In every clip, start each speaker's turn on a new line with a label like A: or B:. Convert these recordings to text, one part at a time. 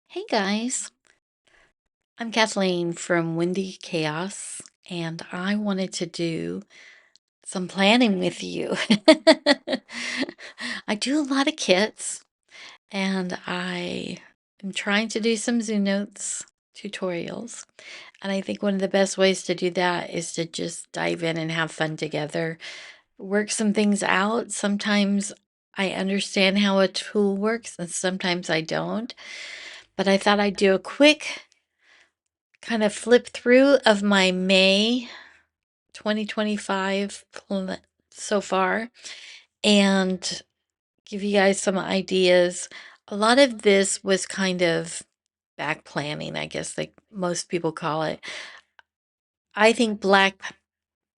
A: Hey guys, I'm Kathleen from Windy Chaos, and I wanted to do some planning with you. I do a lot of kits, and I am trying to do some ZoomNotes tutorials. And I think one of the best ways to do that is to just dive in and have fun together, work some things out. Sometimes I understand how a tool works, and sometimes I don't. But I thought I'd do a quick kind of flip through of my May 2025 so far and give you guys some ideas. A lot of this was kind of back planning, I guess, like most people call it. I think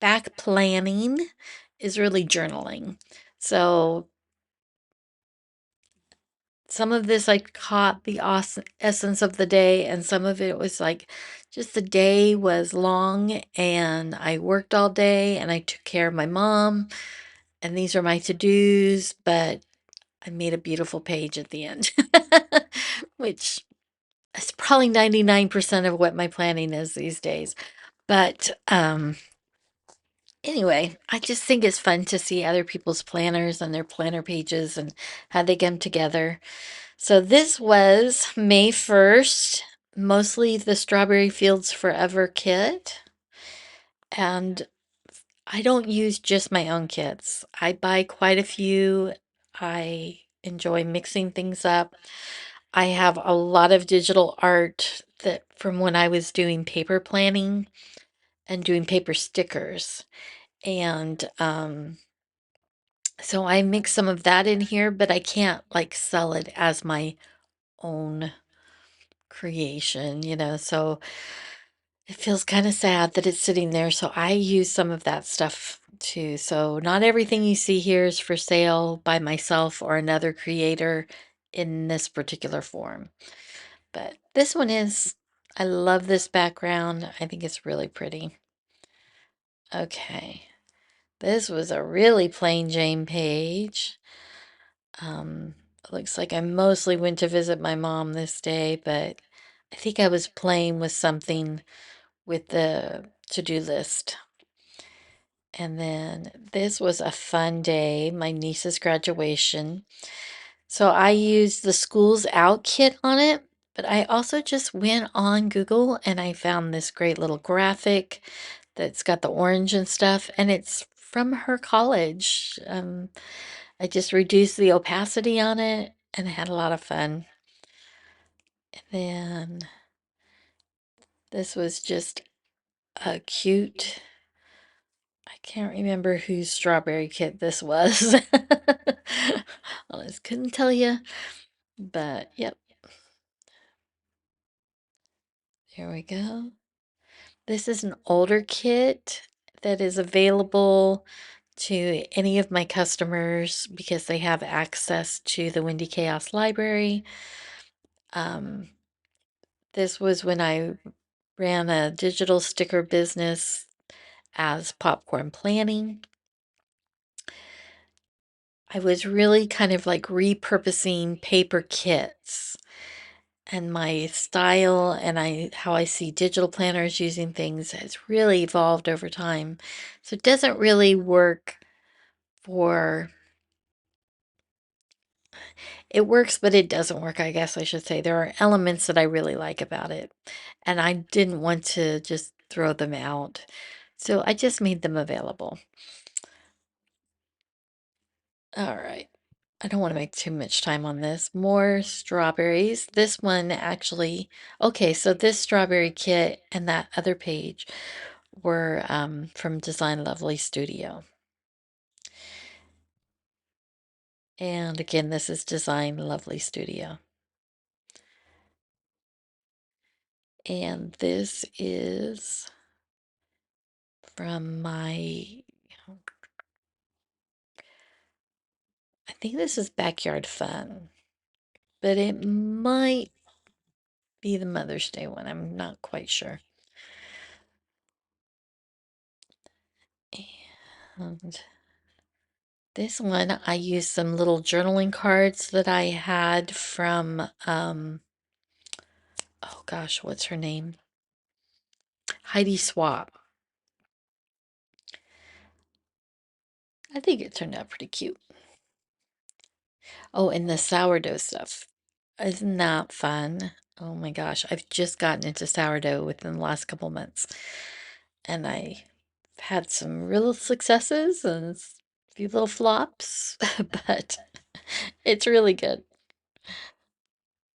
A: back planning is really journaling. So some of this I caught the essence of the day, and some of it was like just the day was long and I worked all day and I took care of my mom, and these are my to-dos, but I made a beautiful page at the end, which is probably 99% of what my planning is these days. But anyway, I just think it's fun to see other people's planners and their planner pages and how they get them together. So this was May 1st, mostly the Strawberry Fields Forever kit. And I don't use just my own kits. I buy quite a few. I enjoy mixing things up. I have a lot of digital art that from when I was doing paper planning and doing paper stickers. And so I mix some of that in here, but I can't like sell it as my own creation, so it feels kind of sad that it's sitting there. So I use some of that stuff too. So not everything you see here is for sale by myself or another creator in this particular form. But this one is, I love this background. I think it's really pretty. Okay. This was a really plain Jane page. It looks like I mostly went to visit my mom this day, but I think I was playing with something with the to-do list. And then this was a fun day, my niece's graduation. So I used the Schools Out kit on it, but I also just went on Google and I found this great little graphic that's got the orange and stuff, and it's from her college. I just reduced the opacity on it and I had a lot of fun. And then this was just a cute, I can't remember whose strawberry kit this was. Honest, couldn't tell you, but yep, here we go. This is an older kit that is available to any of my customers because they have access to the Windy Chaos library. Um, this was when I ran a digital sticker business as Popcorn Planning. I was really kind of like repurposing paper kits, and my style and how I see digital planners using things has really evolved over time. So it doesn't really work for, it works, but it doesn't work, I guess I should say. There are elements that I really like about it, and I didn't want to just throw them out. So I just made them available. All right. I don't want to make too much time on this. More strawberries. This one actually, okay, so this strawberry kit and that other page were from Design Lovely Studio. And again, this is Design Lovely Studio. And this is from my, I think this is Backyard Fun, but it might be the Mother's Day one. I'm not quite sure. And this one, I used some little journaling cards that I had from oh gosh, what's her name? Heidi Swap. I think it turned out pretty cute. Oh, and the sourdough stuff. Isn't that fun? Oh my gosh, I've just gotten into sourdough within the last couple months, and I had some real successes and a few little flops, but it's really good.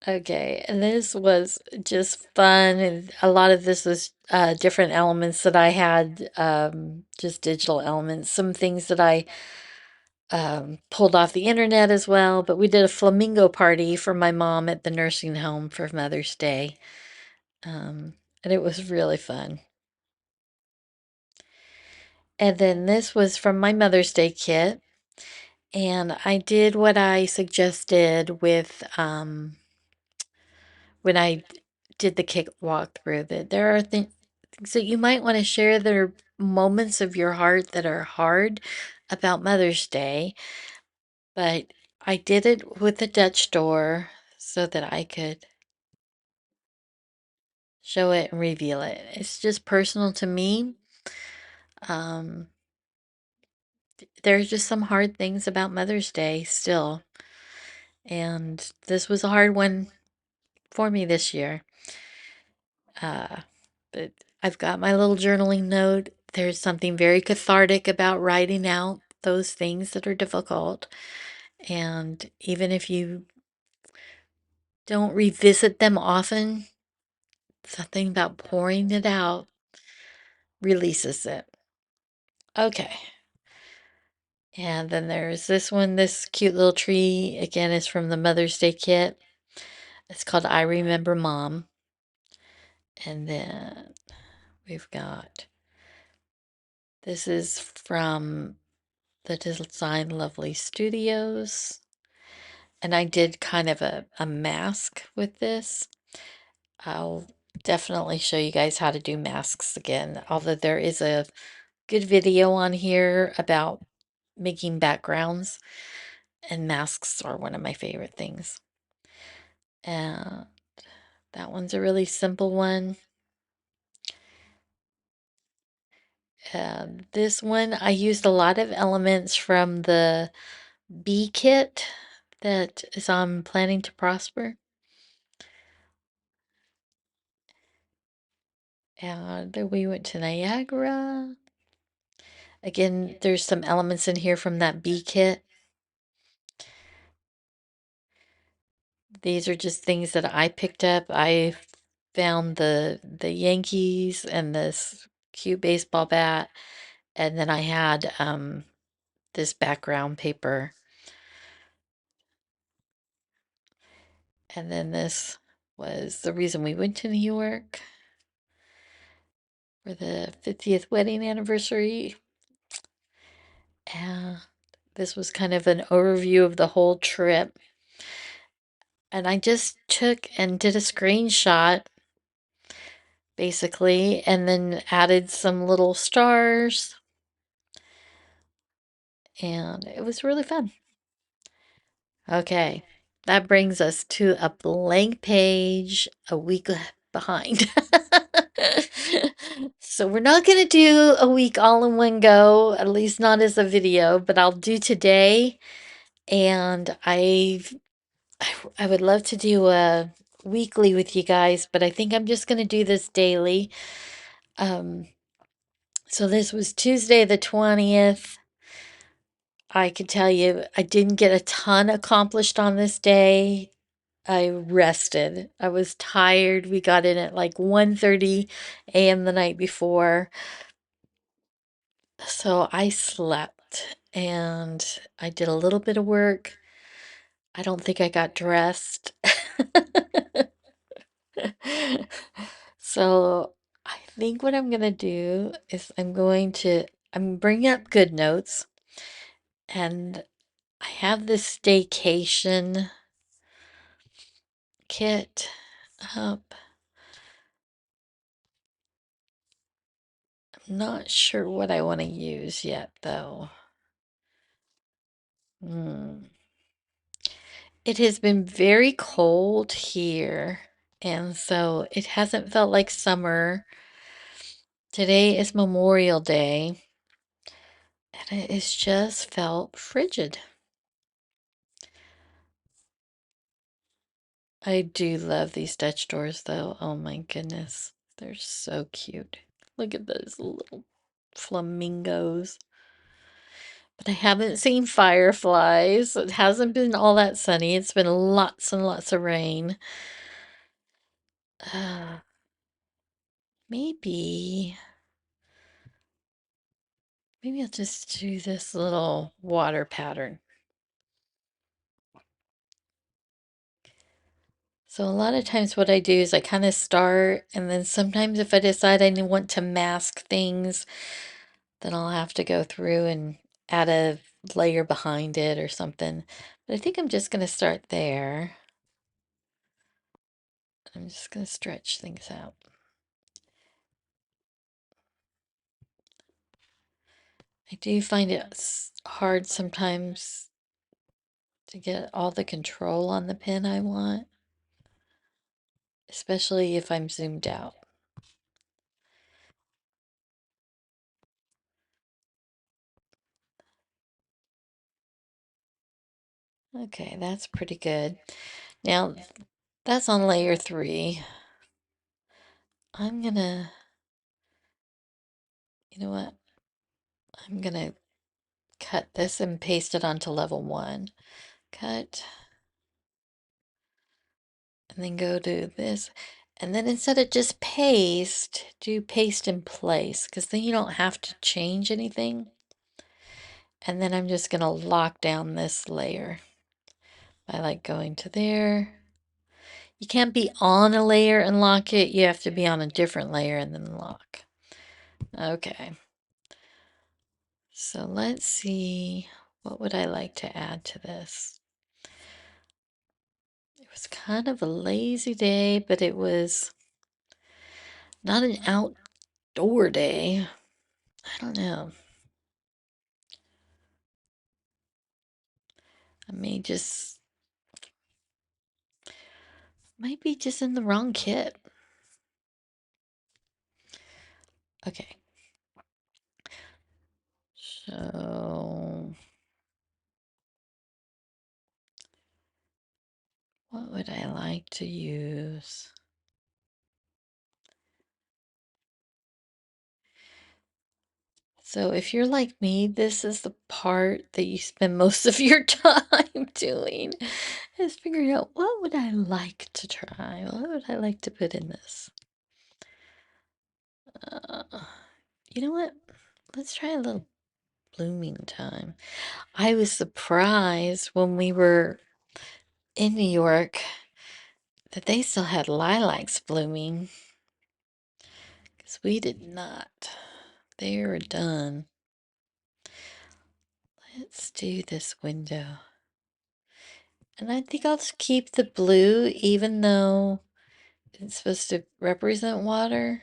A: Okay, and this was just fun, and a lot of this was different elements that I had, just digital elements, some things that I pulled off the internet as well. But we did a flamingo party for my mom at the nursing home for Mother's Day, um, and it was really fun. And then this was from my Mother's Day kit, and I did what I suggested with when I did the kit walkthrough, that there are things that you might want to share that are moments of your heart that are hard about Mother's Day, but I did it with the Dutch door so that I could show it and reveal it. It's just personal to me. Um, there's just some hard things about Mother's Day still, and this was a hard one for me this year. Uh, but I've got my little journaling note. There's something very cathartic about writing out those things that are difficult. And even if you don't revisit them often, something about pouring it out releases it. Okay. And then there's this one, this cute little tree. Again, is from the Mother's Day kit. It's called I Remember Mom. And then we've got this is from the Design Lovely Studios. And I did kind of a mask with this. I'll definitely show you guys how to do masks again, although there is a good video on here about making backgrounds, and masks are one of my favorite things. And that one's a really simple one. This one, I used a lot of elements from the bee kit that is on Planning to Prosper. And we went to Niagara. Again, there's some elements in here from that bee kit. These are just things that I picked up. I found the Yankees and this cute baseball bat, and then I had this background paper. And then this was the reason we went to New York for the 50th wedding anniversary. And this was kind of an overview of the whole trip. And I just took and did a screenshot basically, and then added some little stars, and it was really fun. Okay, that brings us to a blank page, a week behind. So we're not going to do a week all in one go, at least not as a video, but I'll do today. And I would love to do a weekly with you guys, but I think I'm just going to do this daily. Um, so this was Tuesday the 20th. I can tell you, I didn't get a ton accomplished on this day. I rested. I was tired. We got in at like 1:30 a.m. the night before. So I slept and I did a little bit of work. I don't think I got dressed. So I think what I'm going to do is I'm bringing up good notes, and I have this staycation kit up. I'm not sure what I want to use yet, though. Hmm. It has been very cold here. And so it hasn't felt like summer. Today is Memorial Day, and it has just felt frigid. I do love these Dutch doors, though. Oh my goodness. They're so cute. Look at those little flamingos. But I haven't seen fireflies. It hasn't been all that sunny. It's been lots and lots of rain. Uh, maybe, maybe I'll just do this little water pattern. So a lot of times what I do is I kind of start, and then sometimes if I decide want to mask things, then I'll have to go through and add a layer behind it or something. But I think I'm just going to start there. I'm just going to stretch things out. I do find it hard sometimes to get all the control on the pen I want, especially if I'm zoomed out. Okay, that's pretty good. Now, that's on layer 3. I'm gonna, you know what? I'm gonna cut this and paste it onto level 1. Cut, and then go to this. And then instead of just paste, do paste in place, because then you don't have to change anything. And then I'm just gonna lock down this layer by like going to there. You can't be on a layer and lock it. You have to be on a different layer and then lock. Okay. So let's see, what would I like to add to this? It was kind of a lazy day, but it was not an outdoor day. I don't know. I might be just in the wrong kit. Okay. So what would I like to use? So if you're like me, this is the part that you spend most of your time doing, is figuring out what would I like to try? What would I like to put in this? Uh, you know what? Let's try a little blooming time. I was surprised when we were in New York that they still had lilacs blooming, because we did not. They were done. Let's do this window. And I think I'll just keep the blue, even though it's supposed to represent water.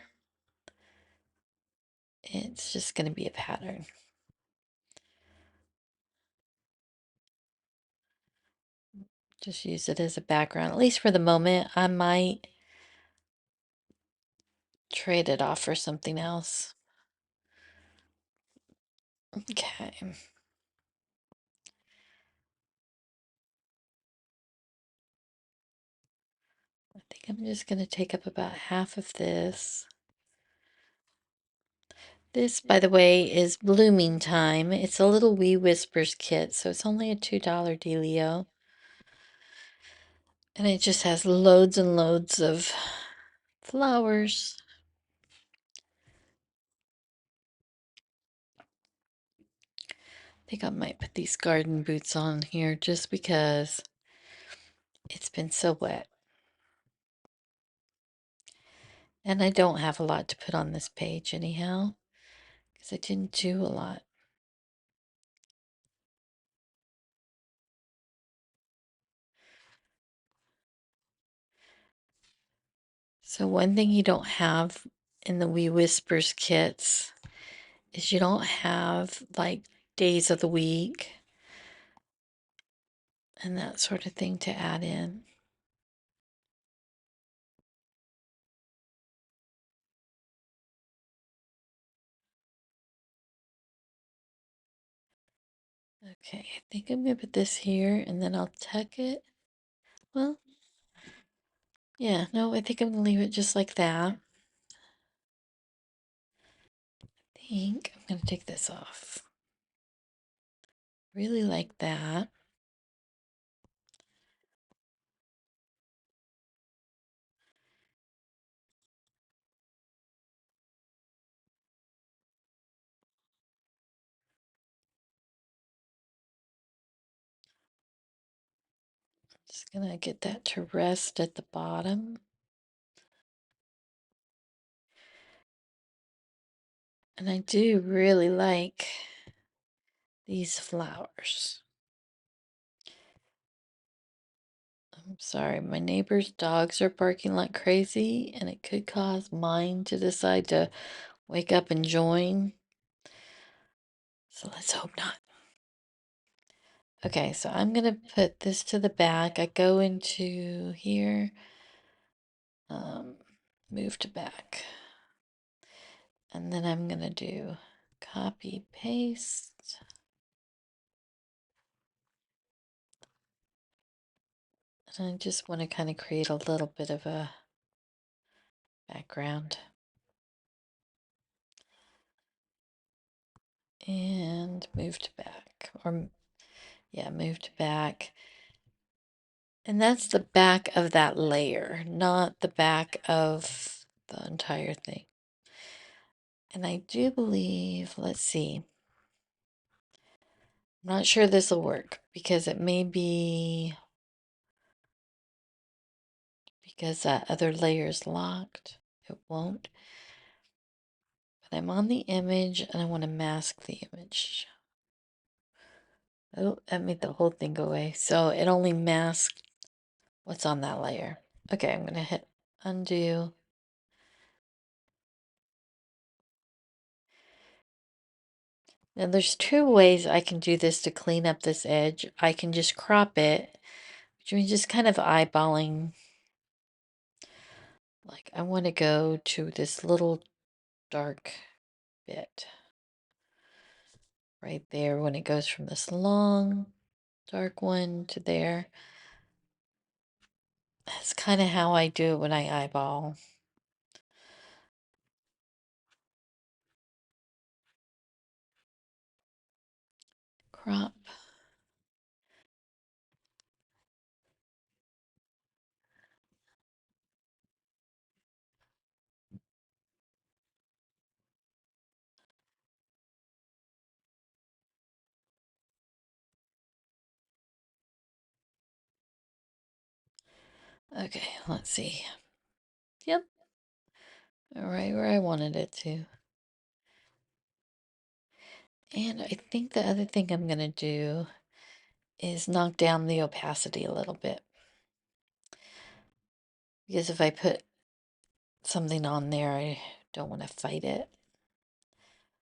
A: It's just going to be a pattern. Just use it as a background, at least for the moment. I might trade it off for something else. Okay. I think I'm just going to take up about half of this. This, by the way, is Blooming Time. It's a little Wee Whispers kit, so it's only a $2 dealio. And it just has loads and loads of flowers. I think I might put these garden boots on here just because it's been so wet. And I don't have a lot to put on this page anyhow, because I didn't do a lot. So one thing you don't have in the Wee Whispers kits is you don't have like days of the week and that sort of thing to add in. Okay, I think I'm gonna put this here and then I'll tuck it. Well, yeah, no, I think I'm gonna leave it just like that. I think I'm gonna take this off. Really like that. Just gonna get that to rest at the bottom. And I do really like these flowers. I'm sorry, my neighbor's dogs are barking like crazy, and it could cause mine to decide to wake up and join. So let's hope not. Okay, so I'm gonna put this to the back. I go into here, um, move to back. And then I'm gonna do copy, paste. And I just want to kind of create a little bit of a background. And moved back, or yeah, moved back. And that's the back of that layer, not the back of the entire thing. And I do believe, let's see, I'm not sure this will work because it may be because that other layer is locked. It won't. But I'm on the image and I want to mask the image. Oh, that made the whole thing go away. So it only masks what's on that layer. Okay, I'm gonna hit undo. Now there's two ways I can do this to clean up this edge. I can just crop it, which means just kind of eyeballing. Like I want to go to this little dark bit right there when it goes from this long dark one to there. That's kind of how I do it when I eyeball. Crop. Okay, let's see. Yep. Right where I wanted it to. And I think the other thing I'm going to do is knock down the opacity a little bit. Because if I put something on there, I don't want to fight it.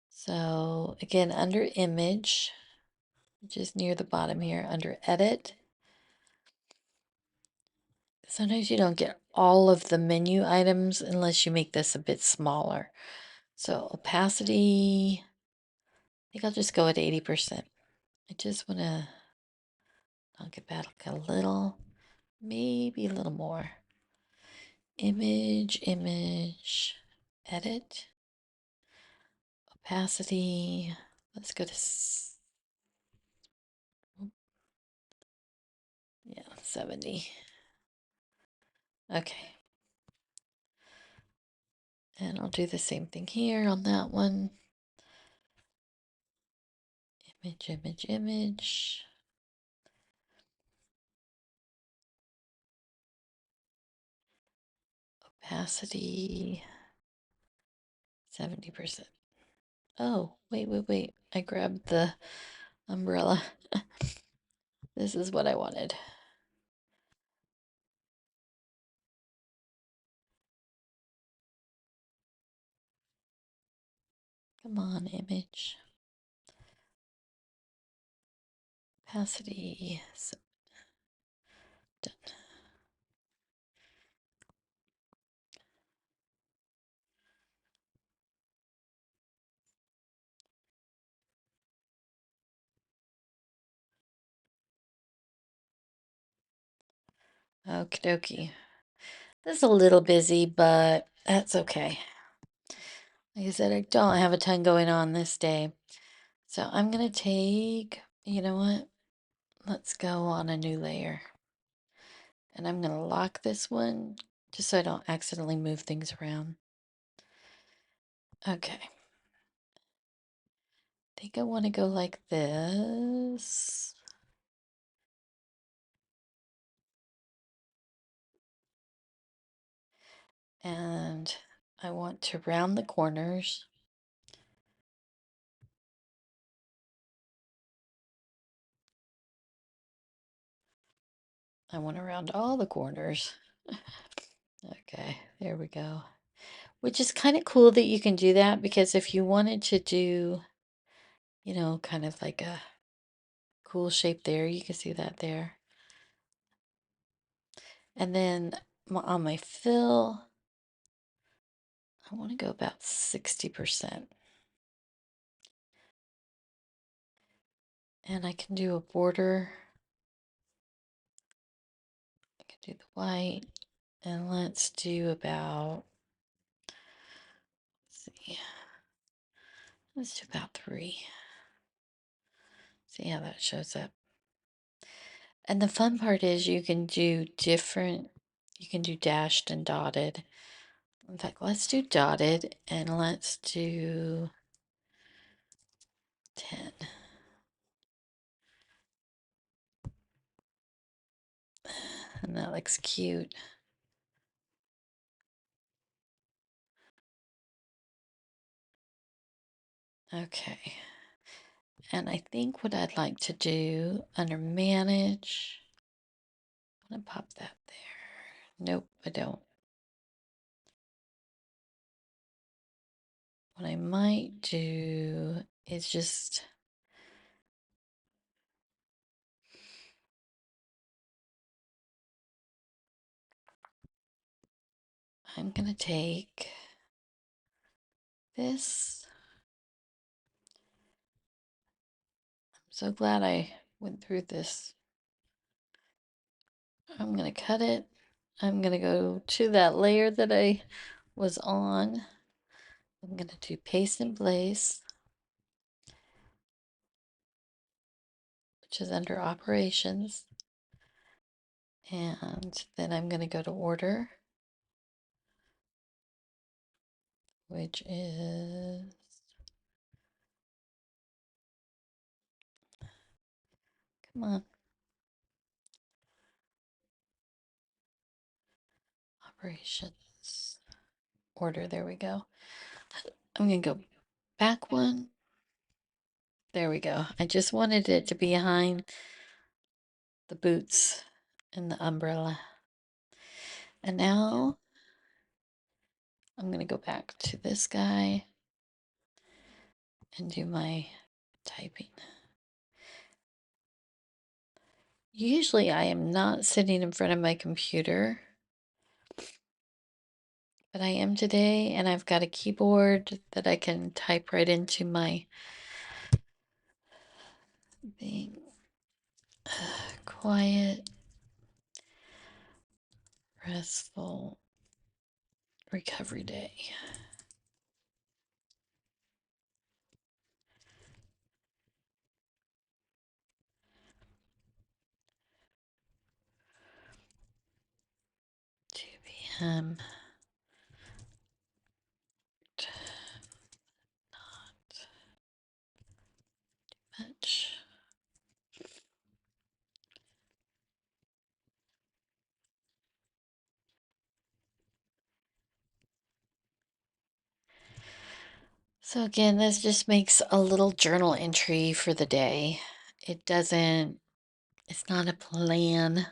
A: So again, under image, just near the bottom here, under edit. Sometimes you don't get all of the menu items unless you make this a bit smaller. So opacity, I think I'll just go at 80%. I just want to knock it back a little, maybe a little more. Image, edit, opacity. Let's go to, yeah, 70. Okay. And I'll do the same thing here on that one. Image. Opacity, 70%. Oh, wait. I grabbed the umbrella. This is what I wanted. Come on, image. Opacity. So, done. Okie dokie. This is a little busy, but that's okay. Like I said, I don't have a ton going on this day. So I'm gonna take, you know what? Let's go on a new layer. And I'm gonna lock this one just so I don't accidentally move things around. Okay. I think I want to go like this. And I want to round the corners. I want to round all the corners. Okay, there we go. Which is kind of cool that you can do that, because if you wanted to do, you know, kind of like a cool shape there, you can see that there. And then on my fill, I want to go about 60%. And I can do a border. I can do the white. And let's do about, let's see, let's do about 3. See how that shows up. And the fun part is you can do different, you can do dashed and dotted. In fact, let's do dotted, and let's do 10. And that looks cute. Okay. And I think what I'd like to do under manage, I'm gonna pop that there. Nope, I don't. What I might do is just, I'm gonna take this. I'm so glad I went through this. I'm gonna cut it. I'm gonna go to that layer that I was on. I'm gonna do paste and place, which is under operations. And then I'm gonna go to order, which is, come on, operations, order, there we go. I'm gonna go back one. There we go. I just wanted it to be behind the boots and the umbrella. And now I'm gonna go back to this guy and do my typing. Usually I am not sitting in front of my computer, but I am today, and I've got a keyboard that I can type right into my thing. Quiet, restful recovery day. Two p.m. Not much. So again, this just makes a little journal entry for the day. It doesn't, it's not a plan,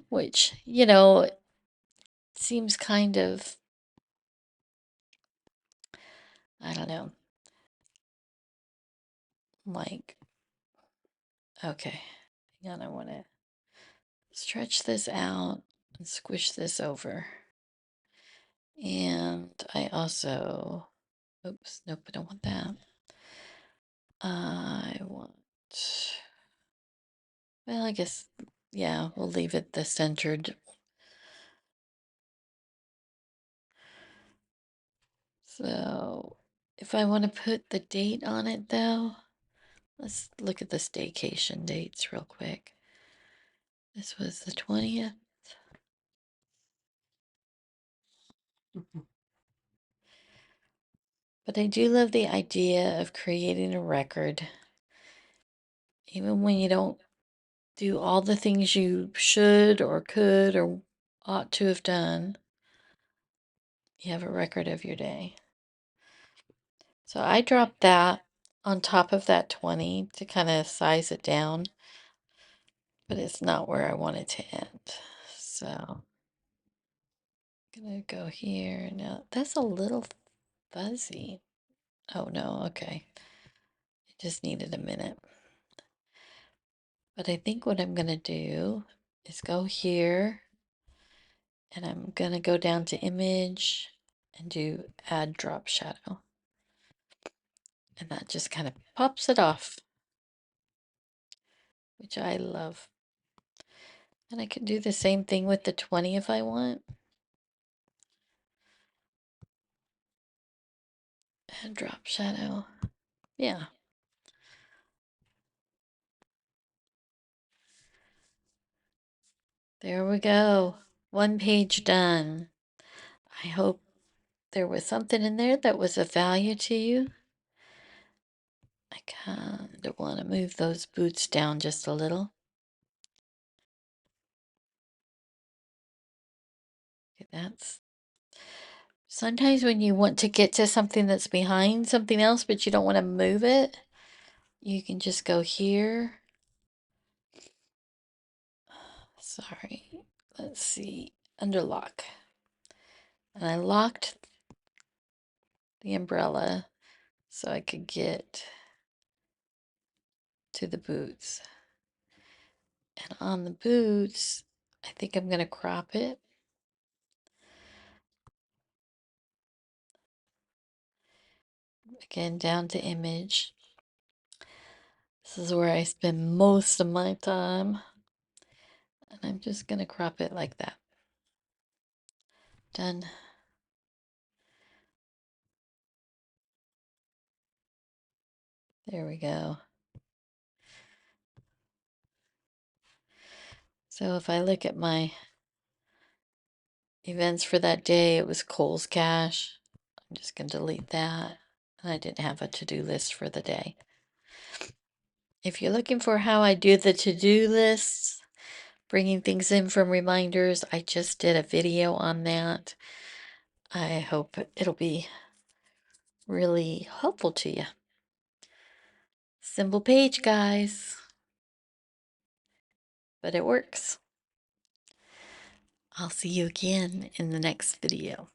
A: which, you know, seems kind of, I don't know, like, okay, hang on, I want to stretch this out and squish this over. And I also, oops, nope, I don't want that. I want, well, I guess Yeah, we'll leave it the centered. So if I want to put the date on it though, let's look at the staycation dates real quick. This was the 20th. But I do love the idea of creating a record. Even when you don't do all the things you should or could or ought to have done, you have a record of your day. So I dropped that on top of that 20 to kind of size it down, but it's not where I want it to end. So I'm gonna go here. Now that's a little fuzzy. Oh no, okay. It just needed a minute. But I think what I'm gonna do is go here and I'm gonna go down to image and do add drop shadow. And that just kind of pops it off, which I love. And I can do the same thing with the 20 if I want. And drop shadow. Yeah. There we go. One page done. I hope there was something in there that was of value to you. I kind of want to move those boots down just a little. Okay, that's sometimes when you want to get to something that's behind something else, but you don't want to move it, you can just go here. Sorry. Let's see. Under lock. And I locked the umbrella so I could get to the boots. And on the boots, I think I'm going to crop it. Again, down to image. This is where I spend most of my time. And I'm just going to crop it like that. Done. There we go. So if I look at my events for that day, it was Kohl's Cash. I'm just going to delete that. And I didn't have a to-do list for the day. If you're looking for how I do the to-do lists, bringing things in from reminders, I just did a video on that. I hope it'll be really helpful to you. Simple page, guys, but it works. I'll see you again in the next video.